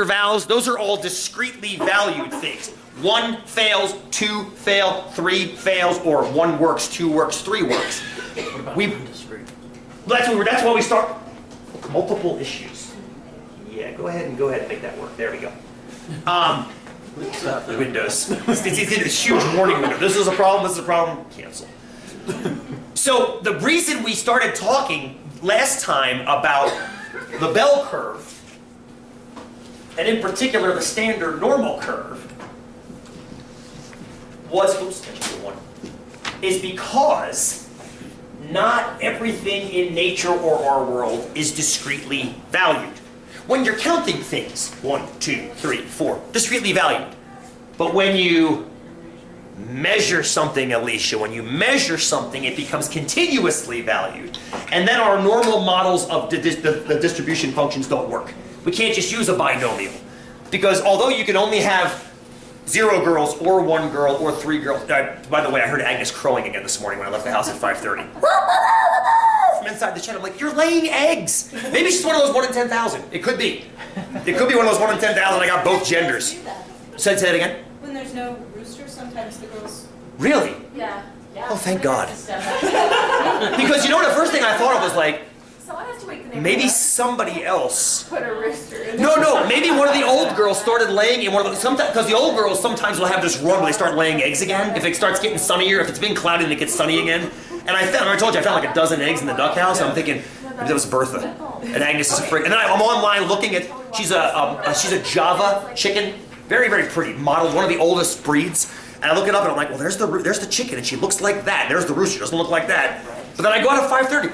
vowels, those are all discretely valued things. 1 fails, 2 fail, 3 fails, or 1 works, 2 works, 3 works. That's why we start multiple issues. Yeah, go ahead and make that work. There we go. Windows. It's a huge warning window. This is a problem, this is a problem, cancel. So the reason we started talking last time about the bell curve, and in particular the standard normal curve, is because not everything in nature or our world is discretely valued. When you're counting things, 1, 2, 3, 4, discretely valued. But when you measure something, Alicia, when you measure something, it becomes continuously valued. And then our normal models of the distribution functions don't work. We can't just use a binomial. Because although you can only have 0 girls, or 1 girl, or 3 girls. By the way, I heard Agnes crowing again this morning when I left the house at 5:30. From inside the shed, I'm like, you're laying eggs. Maybe she's one of those 1 in 10,000. It could be. It could be one of those 1 in 10,000. I got both genders. Say that again? When there's no rooster, sometimes the girls... Really? Yeah. Oh, thank God. Because you know, the first thing I thought of was like, Someone has to wake the neighbor maybe up. somebody else. Put a rooster in. No, maybe one of the old girls started laying in one of the, because the old girls sometimes will have this run where they start laying eggs again. If it starts getting sunnier, if it's been cloudy and it gets sunny again. And I told you, I found like a dozen eggs in the duck house. And I'm thinking, maybe that was Bertha. And Agnes is a freak. And then I'm online looking at, she's a Java chicken. Very, very pretty. Modeled, one of the oldest breeds. And I look it up and I'm like, well, there's the chicken and she looks like that. There's the rooster, doesn't look like that. But then I go out at 5:30.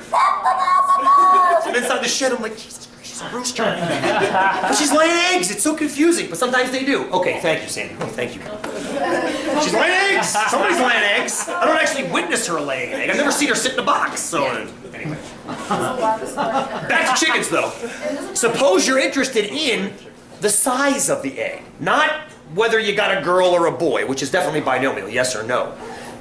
I'm inside the shed, I'm like, Jesus Christ, she's a rooster. But she's laying eggs, it's so confusing, but sometimes they do. Okay, thank you, Sandy. Oh, thank you. She's laying eggs! Somebody's laying eggs. I don't actually witness her laying an egg. I've never seen her sit in a box, so anyway. Back to chickens, though. Suppose you're interested in the size of the egg, not whether you got a girl or a boy, which is definitely binomial, yes or no.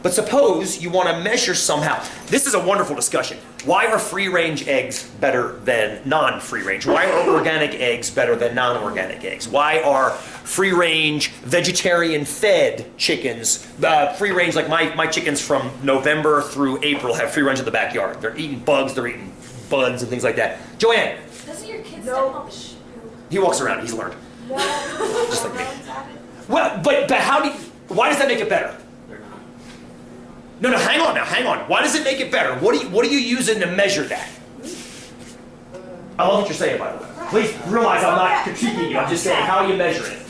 But suppose you want to measure somehow. This is a wonderful discussion. Why are free-range eggs better than non-free-range? Why are organic eggs better than non-organic eggs? Why are free-range, vegetarian-fed chickens, free-range, like my chickens from November through April have free-range in the backyard. They're eating bugs, they're eating buds and things like that. Joanne? Doesn't your kid step on the shoe? He walks around, he's learned. No. Just like me. Well, but why does that make it better? No, hang on. Why does it make it better? What are you using to measure that? I love what you're saying, by the way. Please realize I'm not critiquing you. I'm just saying, how are you measuring it?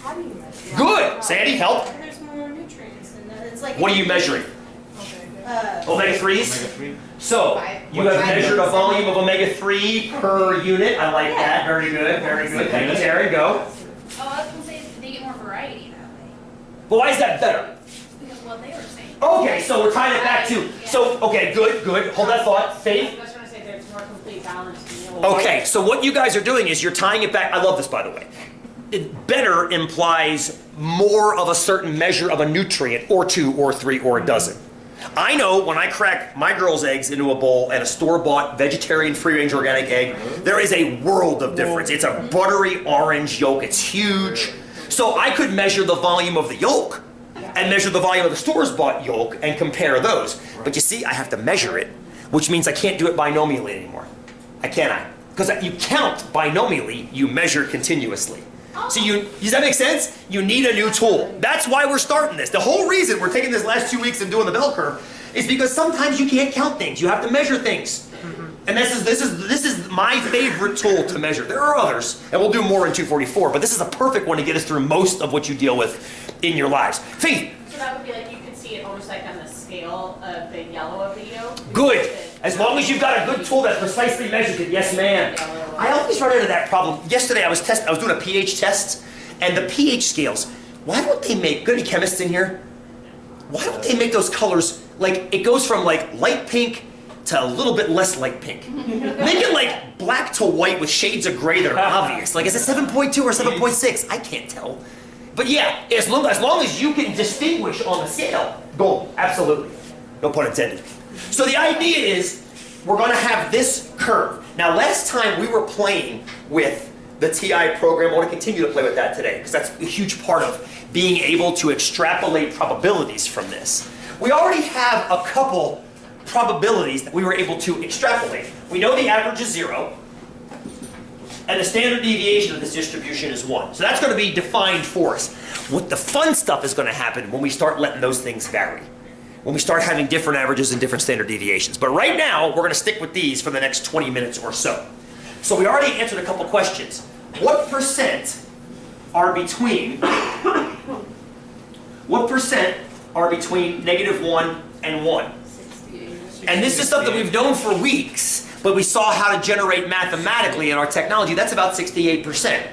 How do you measure it? Good! Sandy, help. There's more nutrients in that. It's like... What are you measuring? Omega-3s? So, you have measured a volume of omega-3 per unit. I like that. Very good, very good. Thank you, Taryn. Go. Oh, I was going to say they get more variety that way. Well, why is that better? Because of what they were saying. Okay, so we're tying it back to, so, okay, good. Hold that thought. Faith? I was going to say there's more complete balance meal. Okay, so what you guys are doing is you're tying it back. I love this, by the way. Better implies more of a certain measure of a nutrient, or 2, or 3, or a dozen. I know when I crack my girl's eggs into a bowl and a store-bought vegetarian free-range organic egg, there is a world of difference. It's a buttery orange yolk. It's huge. So I could measure the volume of the yolk and measure the volume of the stores-bought yolk and compare those. But you see, I have to measure it, which means I can't do it binomially anymore. Cannot. Because you count binomially, you measure continuously. So does that make sense? You need a new tool. That's why we're starting this. The whole reason we're taking this last 2 weeks and doing the bell curve is because sometimes you can't count things. You have to measure things. And this is my favorite tool to measure. There are others, and we'll do more in 244, but this is a perfect one to get us through most of what you deal with in your lives. Faith? So that would be like, you could see it almost like on the scale of the yellow of the yolk. Good. As long as you've got a good tool that precisely measures it. Yes, ma'am. I always run into that problem. Yesterday I was doing a pH test, and the pH scales, why don't they make, got any chemists in here? Why don't they make those colors, like, it goes from like light pink to a little bit less light pink. Make it like black to white with shades of gray that are obvious. Like, is it 7.2 or 7.6? I can't tell. But yeah, as long as you can distinguish on the scale, gold, absolutely. No pun intended. So the idea is, we're going to have this curve. Now, last time we were playing with the TI program. I want to continue to play with that today because that's a huge part of being able to extrapolate probabilities from this. We already have a couple probabilities that we were able to extrapolate. We know the average is 0, and the standard deviation of this distribution is 1. So that's going to be defined for us. What the fun stuff is going to happen when we start letting those things vary. When we start having different averages and different standard deviations. But right now, we're going to stick with these for the next 20 minutes or so. So we already answered a couple questions. What percent are between, -1 and 1? And this is stuff that we've known for weeks, but we saw how to generate mathematically in our technology. That's about 68%.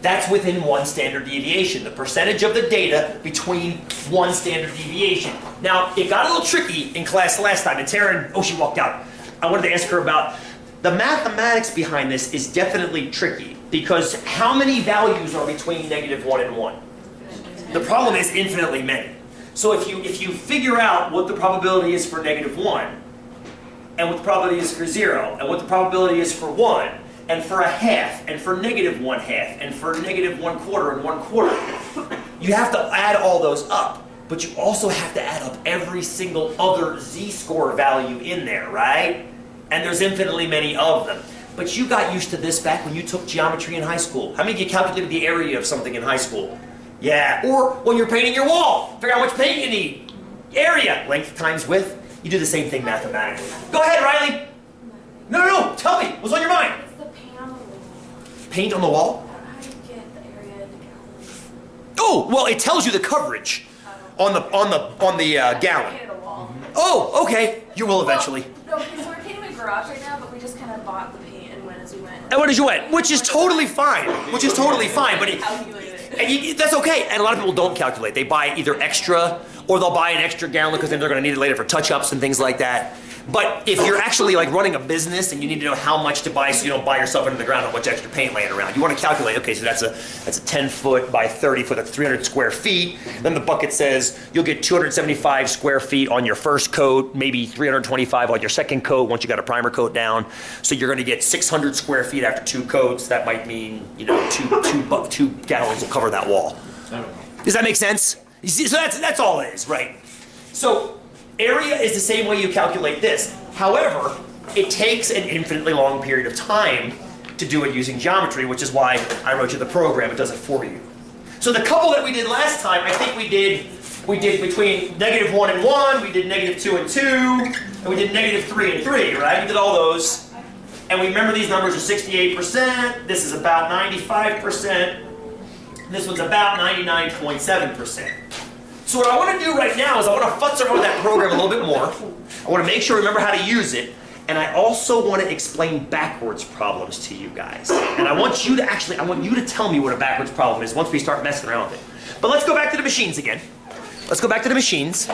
That's within 1 standard deviation, the percentage of the data between 1 standard deviation. Now, it got a little tricky in class last time, and Taryn, oh, she walked out. I wanted to ask her about the mathematics behind this is definitely tricky, because how many values are between -1 and 1? The problem is infinitely many. So if you figure out what the probability is for -1, and what the probability is for 0, and what the probability is for 1, and for a half, and for -1/2, and for -1/4 and 1/4, you have to add all those up. But you also have to add up every single other z-score value in there, right? And there's infinitely many of them. But you got used to this back when you took geometry in high school. How many of you calculated the area of something in high school? Yeah, or when you're painting your wall, figure out how much paint you need. Area, length times width. You do the same thing mathematically. Go ahead, Riley. No, tell me, what's on your mind? It's the paint on the wall. Paint on the wall? How do you get the area into gallons? Oh, well, it tells you the coverage on the gallon. Painted a wall. Oh, okay, you will eventually. No, because we're painting my garage right now, but we just kind of bought the paint and went as we went. And what did you went? Which is totally fine. But Calculated it. that's okay. And a lot of people don't calculate. They buy either extra, or they'll buy an extra gallon because then they're going to need it later for touch-ups and things like that. But if you're actually like running a business and you need to know how much to buy so you don't buy yourself into the ground how much extra paint laying around, you want to calculate, okay, so that's a 10 foot by 30 foot, that's 300 square feet. Then the bucket says you'll get 275 square feet on your first coat, maybe 325 on your second coat once you got a primer coat down. So you're going to get 600 square feet after 2 coats. That might mean, you know, two gallons will cover that wall. Does that make sense? You see, so that's all it is, right? So area is the same way you calculate this. However, it takes an infinitely long period of time to do it using geometry, which is why I wrote you the program. It does it for you. So the couple that we did last time, I think we did between -1 and 1, we did -2 and 2, and we did -3 and 3, right? We did all those. And we remember these numbers are 68%, this is about 95%, and this one's about 99.7%. So what I want to do right now is I want to futz around with that program a little bit more. I want to make sure I remember how to use it. And I also want to explain backwards problems to you guys. And I want you to tell me what a backwards problem is once we start messing around with it. But let's go back to the machines again. Let's go back to the machines.